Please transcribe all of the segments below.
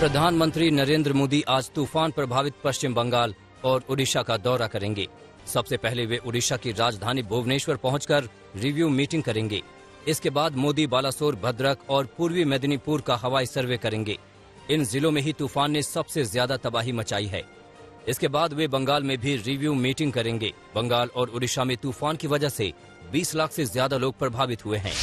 प्रधानमंत्री नरेंद्र मोदी आज तूफान प्रभावित पश्चिम बंगाल और उड़ीसा का दौरा करेंगे। सबसे पहले वे उड़ीसा की राजधानी भुवनेश्वर पहुंचकर रिव्यू मीटिंग करेंगे। इसके बाद मोदी बालासोर, भद्रक और पूर्वी मेदिनीपुर का हवाई सर्वे करेंगे। इन जिलों में ही तूफान ने सबसे ज्यादा तबाही मचाई है। इसके बाद वे बंगाल में भी रिव्यू मीटिंग करेंगे। बंगाल और उड़ीसा में तूफान की वजह से 20 लाख से ज्यादा लोग प्रभावित हुए हैं।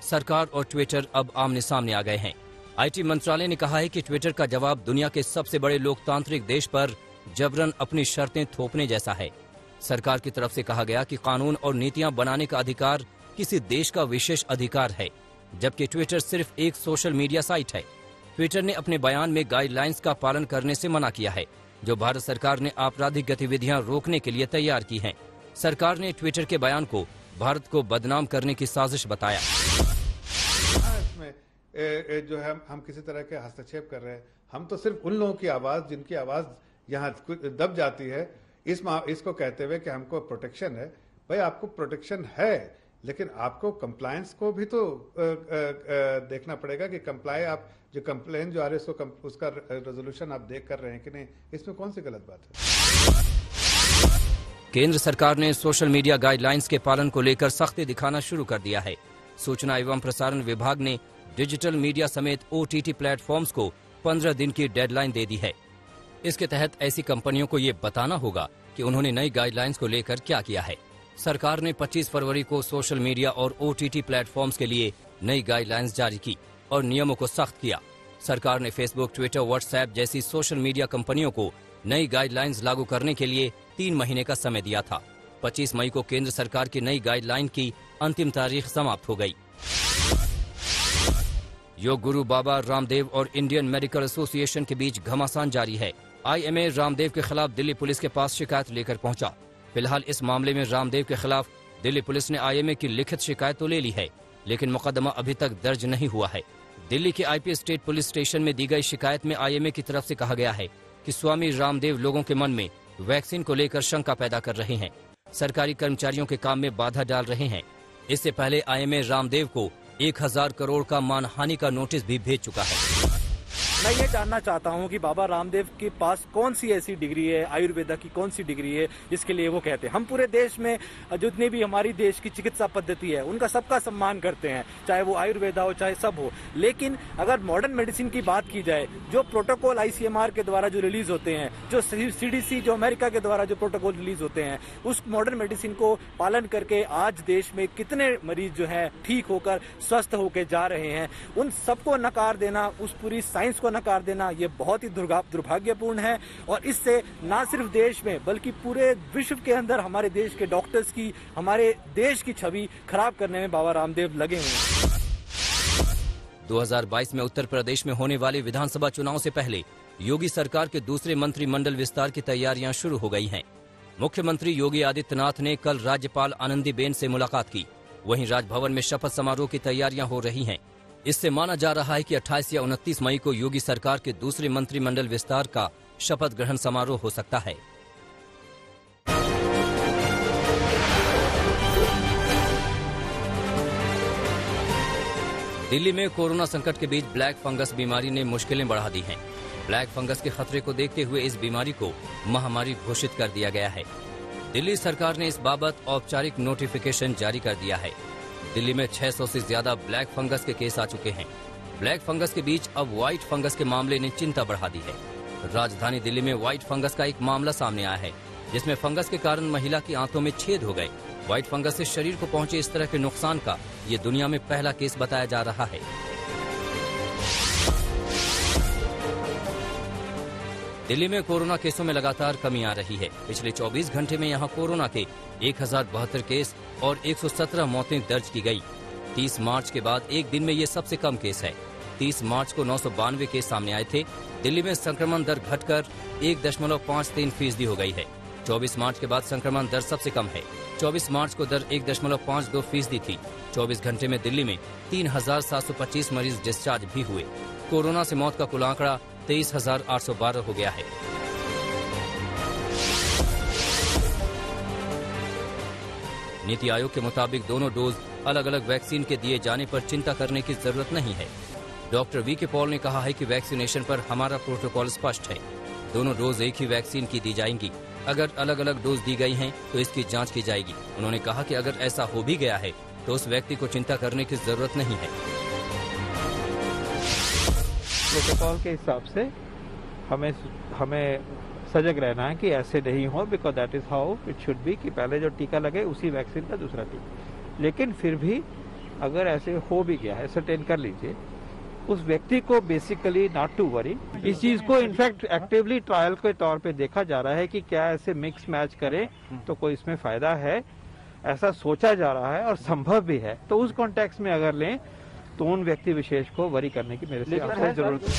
सरकार और ट्विटर अब आमने सामने आ गए हैं। आईटी मंत्रालय ने कहा है कि ट्विटर का जवाब दुनिया के सबसे बड़े लोकतांत्रिक देश पर जबरन अपनी शर्तें थोपने जैसा है। सरकार की तरफ से कहा गया कि कानून और नीतियां बनाने का अधिकार किसी देश का विशेष अधिकार है, जबकि ट्विटर सिर्फ एक सोशल मीडिया साइट है। ट्विटर ने अपने बयान में गाइडलाइंस का पालन करने से मना किया है, जो भारत सरकार ने आपराधिक गतिविधियां रोकने के लिए तैयार की हैं। सरकार ने ट्विटर के बयान को भारत को बदनाम करने की साजिश बताया। जो है हम किसी तरह के हस्तक्षेप कर रहे हैं। हम तो सिर्फ उन लोगों की आवाज, जिनकी आवाज यहाँ दब जाती है, इसको कहते हुए कि हमको प्रोटेक्शन है। भाई, आपको प्रोटेक्शन है, लेकिन आपको कंप्लायंस को भी तो देखना पड़ेगा कि आप जो कंप्लेन जो आ रही है उसका रेजोल्यूशन आप देख कर रहे हैं कि नहीं। इसमें कौन सी गलत बात है? केंद्र सरकार ने सोशल मीडिया गाइडलाइंस के पालन को लेकर सख्ती दिखाना शुरू कर दिया है। सूचना एवं प्रसारण विभाग ने डिजिटल मीडिया समेत OTT प्लेटफॉर्म्स को 15 दिन की डेडलाइन दे दी है। इसके तहत ऐसी कंपनियों को ये बताना होगा कि उन्होंने नई गाइडलाइंस को लेकर क्या किया है। सरकार ने 25 फरवरी को सोशल मीडिया और OTT प्लेटफॉर्म्स के लिए नई गाइडलाइंस जारी की और नियमों को सख्त किया। सरकार ने फेसबुक, ट्विटर, व्हाट्सएप जैसी सोशल मीडिया कंपनियों को नई गाइडलाइंस लागू करने के लिए 3 महीने का समय दिया था। 25 मई को केंद्र सरकार की नई गाइडलाइन की अंतिम तारीख समाप्त हो गई। योग गुरु बाबा रामदेव और इंडियन मेडिकल एसोसिएशन के बीच घमासान जारी है। IMA रामदेव के खिलाफ दिल्ली पुलिस के पास शिकायत लेकर पहुंचा। फिलहाल इस मामले में रामदेव के खिलाफ दिल्ली पुलिस ने IMA की लिखित शिकायत तो ले ली है, लेकिन मुकदमा अभी तक दर्ज नहीं हुआ है। दिल्ली के IP स्टेट पुलिस स्टेशन में दी गई शिकायत में IMA की तरफ से कहा गया है कि स्वामी रामदेव लोगों के मन में वैक्सीन को लेकर शंका पैदा कर रहे हैं, सरकारी कर्मचारियों के काम में बाधा डाल रहे हैं। इससे पहले IMA रामदेव को 1000 करोड़ का मानहानि का नोटिस भी भेज चुका है। मैं ये जानना चाहता हूँ कि बाबा रामदेव के पास कौन सी ऐसी डिग्री है, आयुर्वेदा की कौन सी डिग्री है जिसके लिए वो कहते हैं। हम पूरे देश में जितनी भी हमारी देश की चिकित्सा पद्धति है उनका सबका सम्मान करते हैं, चाहे वो आयुर्वेदा हो चाहे सब हो। लेकिन अगर मॉडर्न मेडिसिन की बात की जाए, जो प्रोटोकॉल ICMR के द्वारा जो रिलीज होते हैं, जो CDC जो अमेरिका के द्वारा जो प्रोटोकॉल रिलीज होते हैं, उस मॉडर्न मेडिसिन को पालन करके आज देश में कितने मरीज जो है ठीक होकर स्वस्थ होकर जा रहे हैं, उन सबको नकार देना, उस पूरी साइंस को नकार देना, ये बहुत ही दुर्भाग्यपूर्ण है। और इससे न सिर्फ देश में बल्कि पूरे विश्व के अंदर हमारे देश के डॉक्टर्स की, हमारे देश की छवि खराब करने में बाबा रामदेव लगे हुए हैं। 2022 में उत्तर प्रदेश में होने वाले विधानसभा चुनाव से पहले योगी सरकार के दूसरे मंत्रिमंडल विस्तार की तैयारियां शुरू हो गई हैं। मुख्यमंत्री योगी आदित्यनाथ ने कल राज्यपाल आनंदीबेन से मुलाकात की। वहीं राजभवन में शपथ समारोह की तैयारियां हो रही हैं। इससे माना जा रहा है कि 28 या 29 मई को योगी सरकार के दूसरे मंत्रिमंडल विस्तार का शपथ ग्रहण समारोह हो सकता है। दिल्ली में कोरोना संकट के बीच ब्लैक फंगस बीमारी ने मुश्किलें बढ़ा दी हैं। ब्लैक फंगस के खतरे को देखते हुए इस बीमारी को महामारी घोषित कर दिया गया है। दिल्ली सरकार ने इस बाबत औपचारिक नोटिफिकेशन जारी कर दिया है। दिल्ली में 600 से ज्यादा ब्लैक फंगस के केस आ चुके हैं। ब्लैक फंगस के बीच अब व्हाइट फंगस के मामले ने चिंता बढ़ा दी है। राजधानी दिल्ली में व्हाइट फंगस का एक मामला सामने आया है, जिसमें फंगस के कारण महिला की आंतों में छेद हो गए। व्हाइट फंगस से शरीर को पहुंचे इस तरह के नुकसान का ये दुनिया में पहला केस बताया जा रहा है। दिल्ली में कोरोना केसों में लगातार कमी आ रही है। पिछले 24 घंटे में यहां कोरोना के 1072 केस और 117 मौतें दर्ज की गई। 30 मार्च के बाद एक दिन में ये सबसे कम केस है। 30 मार्च को 992 केस सामने आए थे। दिल्ली में संक्रमण दर घटकर 1.53% हो गई है। 24 मार्च के बाद संक्रमण दर सबसे कम है। 24 मार्च को दर 1.52% थी। 24 घंटे में दिल्ली में 3725 मरीज डिस्चार्ज भी हुए। कोरोना से मौत का कुल आंकड़ा 23,812 हो गया है। नीति आयोग के मुताबिक दोनों डोज अलग अलग वैक्सीन के दिए जाने पर चिंता करने की जरूरत नहीं है। डॉक्टर वी के पॉल ने कहा है कि वैक्सीनेशन पर हमारा प्रोटोकॉल स्पष्ट है। दोनों डोज एक ही वैक्सीन की दी जाएंगी। अगर अलग अलग डोज दी गई हैं तो इसकी जांच की जाएगी। उन्होंने कहा कि अगर ऐसा हो भी गया है तो उस व्यक्ति को चिंता करने की जरूरत नहीं है। प्रोटोकॉल के हिसाब से हमें सजग रहना है कि ऐसे नहीं हो, because that is how it should be कि पहले जो टीका लगे उसी वैक्सीन का दूसरा टीका। लेकिन फिर भी अगर ऐसे हो भी गया है, सर्टेन कर लीजिए, उस व्यक्ति को बेसिकली नॉट टू वरी। इस चीज को इनफैक्ट एक्टिवली ट्रायल के तौर पे देखा जा रहा है कि क्या ऐसे मिक्स मैच करें तो कोई इसमें फायदा है, ऐसा सोचा जा रहा है और संभव भी है। तो उस कॉन्टेक्स्ट में अगर लें तो उन व्यक्ति विशेष को वरी करने की मेरे से आपसे जरूरत है।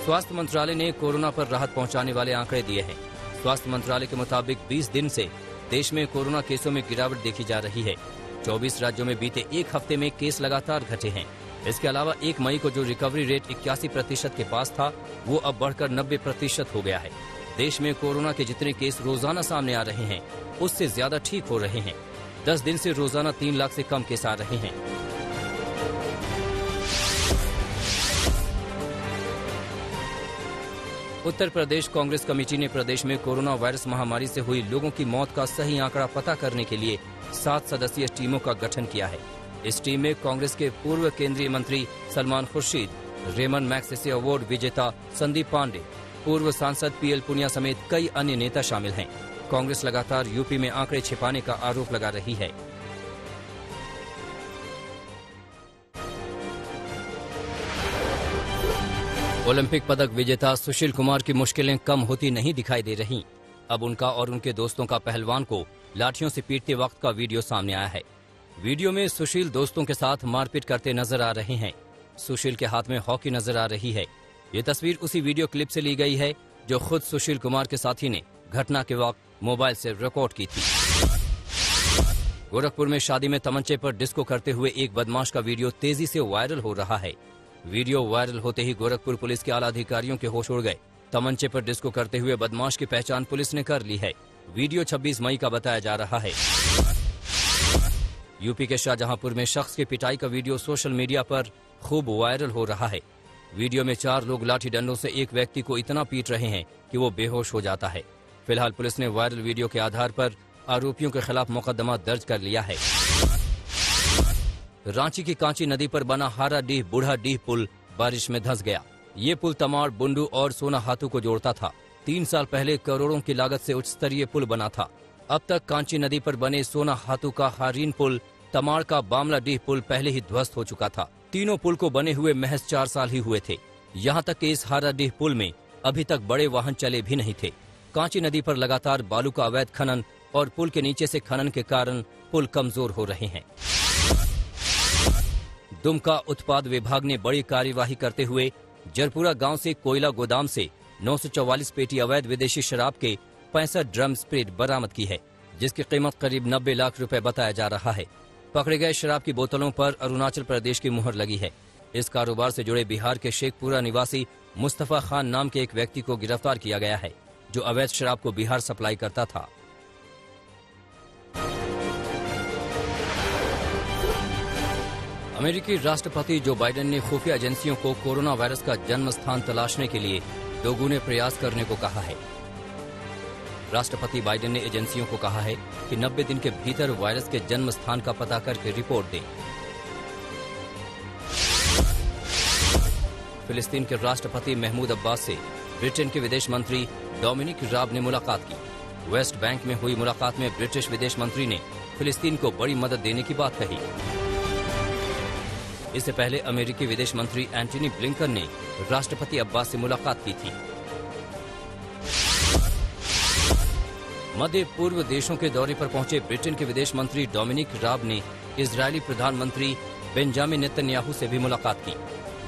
स्वास्थ्य मंत्रालय ने कोरोना पर राहत पहुंचाने वाले आंकड़े दिए हैं। स्वास्थ्य मंत्रालय के मुताबिक 20 दिन से देश में कोरोना केसों में गिरावट देखी जा रही है। 24 राज्यों में बीते एक हफ्ते में केस लगातार घटे हैं। इसके अलावा 1 मई को जो रिकवरी रेट 81% के पास था, वो अब बढ़कर 90% हो गया है। देश में कोरोना के जितने केस रोजाना सामने आ रहे हैं, उससे ज्यादा ठीक हो रहे हैं। 10 दिन से रोजाना 3 लाख से कम केस आ रहे हैं। उत्तर प्रदेश कांग्रेस कमेटी ने प्रदेश में कोरोना वायरस महामारी से हुई लोगों की मौत का सही आंकड़ा पता करने के लिए 7 सदस्यीय टीमों का गठन किया है। इस टीम में कांग्रेस के पूर्व केंद्रीय मंत्री Salman Khurshid, Ramon Magsaysay award विजेता संदीप पांडे, पूर्व सांसद पीएल पुनिया समेत कई अन्य नेता शामिल हैं। कांग्रेस लगातार यूपी में आंकड़े छिपाने का आरोप लगा रही है। ओलंपिक पदक विजेता सुशील कुमार की मुश्किलें कम होती नहीं दिखाई दे रही। अब उनका और उनके दोस्तों का पहलवान को लाठियों से पीटते वक्त का वीडियो सामने आया है। वीडियो में सुशील दोस्तों के साथ मारपीट करते नजर आ रहे हैं। सुशील के हाथ में हॉकी नजर आ रही है। ये तस्वीर उसी वीडियो क्लिप से ली गई है जो खुद सुशील कुमार के साथी ने घटना के वक्त मोबाइल से रिकॉर्ड की थी। गोरखपुर में शादी में तमंचे पर डिस्को करते हुए एक बदमाश का वीडियो तेजी से वायरल हो रहा है। वीडियो वायरल होते ही गोरखपुर पुलिस के आला अधिकारियों के होश उड़ गए। तमंचे पर डिस्को करते हुए बदमाश की पहचान पुलिस ने कर ली है। वीडियो 26 मई का बताया जा रहा है। यूपी के शाहजहांपुर में शख्स की पिटाई का वीडियो सोशल मीडिया पर खूब वायरल हो रहा है। वीडियो में 4 लोग लाठी डंडों से एक व्यक्ति को इतना पीट रहे हैं कि वो बेहोश हो जाता है। फिलहाल पुलिस ने वायरल वीडियो के आधार पर आरोपियों के खिलाफ मुकदमा दर्ज कर लिया है। रांची की कांची नदी पर बना हाराडीह बूढ़ाडीह पुल बारिश में धंस गया। ये पुल तमाड़, बुंडू और सोना हाथू को जोड़ता था। 3 साल पहले करोड़ों की लागत से उच्च स्तरीय पुल बना था। अब तक कांची नदी पर बने सोना हाथू का हारीन पुल, तमाड़ का बामलाडीह पुल पहले ही ध्वस्त हो चुका था। तीनों पुल को बने हुए महज 4 साल ही हुए थे। यहाँ तक कि इस हाराडीह पुल में अभी तक बड़े वाहन चले भी नहीं थे। कांची नदी पर लगातार बालू का अवैध खनन और पुल के नीचे से खनन के कारण पुल कमजोर हो रहे हैं। दुमका उत्पाद विभाग ने बड़ी कार्यवाही करते हुए जरपुरा गांव से कोयला गोदाम से 944 पेटी अवैध विदेशी शराब के 65 ड्रम स्प्रिट बरामद की है, जिसकी कीमत करीब 90 लाख रुपए बताया जा रहा है। पकड़े गए शराब की बोतलों पर अरुणाचल प्रदेश की मुहर लगी है। इस कारोबार से जुड़े बिहार के शेखपुरा निवासी मुस्तफा खान नाम के एक व्यक्ति को गिरफ्तार किया गया है, जो अवैध शराब को बिहार सप्लाई करता था। अमेरिकी राष्ट्रपति जो बाइडेन ने खुफिया एजेंसियों को कोरोना वायरस का जन्म स्थान तलाशने के लिए दोगुने प्रयास करने को कहा है। राष्ट्रपति बाइडेन ने एजेंसियों को कहा है कि 90 दिन के भीतर वायरस के जन्म स्थान का पता करके रिपोर्ट दें। फिलिस्तीन के राष्ट्रपति महमूद अब्बास से ब्रिटेन के विदेश मंत्री डोमिनिक राब ने मुलाकात की। वेस्ट बैंक में हुई मुलाकात में ब्रिटिश विदेश मंत्री ने फिलिस्तीन को बड़ी मदद देने की बात कही। इससे पहले अमेरिकी विदेश मंत्री एंटनी ब्लिंकन ने राष्ट्रपति अब्बास से मुलाकात की थी। मध्य पूर्व देशों के दौरे पर पहुंचे ब्रिटेन के विदेश मंत्री डोमिनिक राब ने इजरायली प्रधानमंत्री बेंजामिन नेतन्याहू से भी मुलाकात की।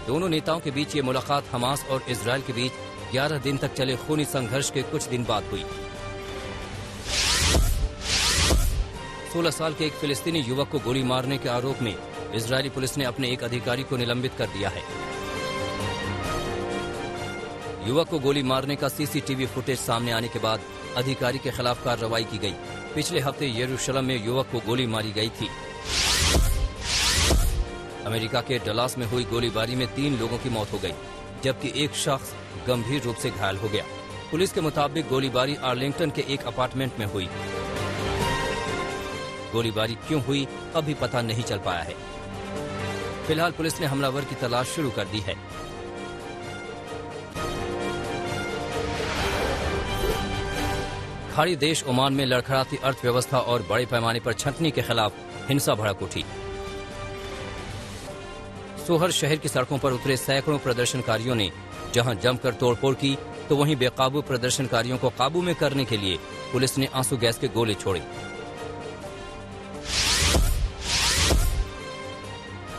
दोनों नेताओं के बीच ये मुलाकात हमास और इजरायल के बीच 11 दिन तक चले खूनी संघर्ष के कुछ दिन बाद हुई। 16 साल के एक फिलिस्तीनी युवक को गोली मारने के आरोप में इजरायली पुलिस ने अपने एक अधिकारी को निलंबित कर दिया है। युवक को गोली मारने का सीसीटीवी फुटेज सामने आने के बाद अधिकारी के खिलाफ कार्रवाई की गई। पिछले हफ्ते यरूशलेम में युवक को गोली मारी गई थी। अमेरिका के डलास में हुई गोलीबारी में 3 लोगों की मौत हो गई, जबकि एक शख्स गंभीर रूप से घायल हो गया। पुलिस के मुताबिक गोलीबारी आर्लिंगटन के एक अपार्टमेंट में हुई। गोलीबारी क्यों हुई अभी पता नहीं चल पाया है। फिलहाल पुलिस ने हमलावर की तलाश शुरू कर दी है। खाड़ी देश ओमान में लड़खड़ाती अर्थव्यवस्था और बड़े पैमाने पर छंटनी के खिलाफ हिंसा भड़क उठी। सोहर शहर की सड़कों पर उतरे सैकड़ों प्रदर्शनकारियों ने जहां जमकर तोड़फोड़ की, तो वहीं बेकाबू प्रदर्शनकारियों को काबू में करने के लिए पुलिस ने आंसू गैस के गोले छोड़े।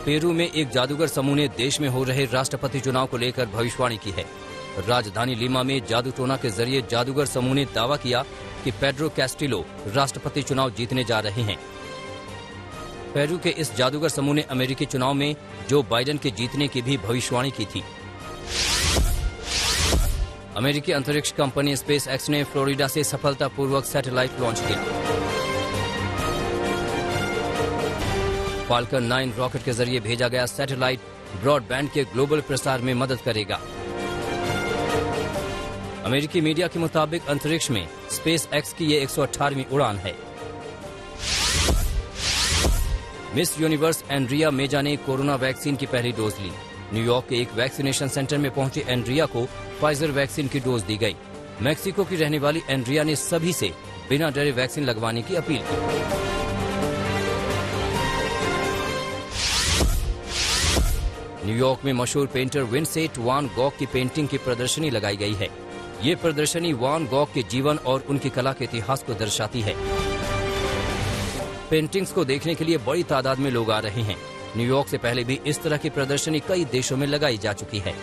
पेरू में एक जादूगर समूह ने देश में हो रहे राष्ट्रपति चुनाव को लेकर भविष्यवाणी की है। राजधानी लीमा में जादू टोना के जरिए जादूगर समूह ने दावा किया कि पेड्रो कैस्टिलो राष्ट्रपति चुनाव जीतने जा रहे हैं। पेरू के इस जादूगर समूह ने अमेरिकी चुनाव में जो बाइडेन के जीतने की भी भविष्यवाणी की थी। अमेरिकी अंतरिक्ष कंपनी स्पेस एक्स ने फ्लोरिडा से सफलतापूर्वक सैटेलाइट लॉन्च किया। फाल्कन 9 रॉकेट के जरिए भेजा गया सैटेलाइट ब्रॉडबैंड के ग्लोबल प्रसार में मदद करेगा। अमेरिकी मीडिया के मुताबिक अंतरिक्ष में स्पेस एक्स की ये 118वीं उड़ान है। मिस यूनिवर्स एंड्रिया मेजा ने कोरोना वैक्सीन की पहली डोज ली। न्यूयॉर्क के एक वैक्सीनेशन सेंटर में पहुंची एंड्रिया को फाइजर वैक्सीन की डोज दी गई। मैक्सिको की रहने वाली एंड्रिया ने सभी से बिना डरे वैक्सीन लगवाने की अपील की। न्यूयॉर्क में मशहूर पेंटर विंसेंट वान गॉग की पेंटिंग की प्रदर्शनी लगाई गई है। ये प्रदर्शनी वान गॉग के जीवन और उनकी कला के इतिहास को दर्शाती है। पेंटिंग्स को देखने के लिए बड़ी तादाद में लोग आ रहे हैं। न्यूयॉर्क से पहले भी इस तरह की प्रदर्शनी कई देशों में लगाई जा चुकी है।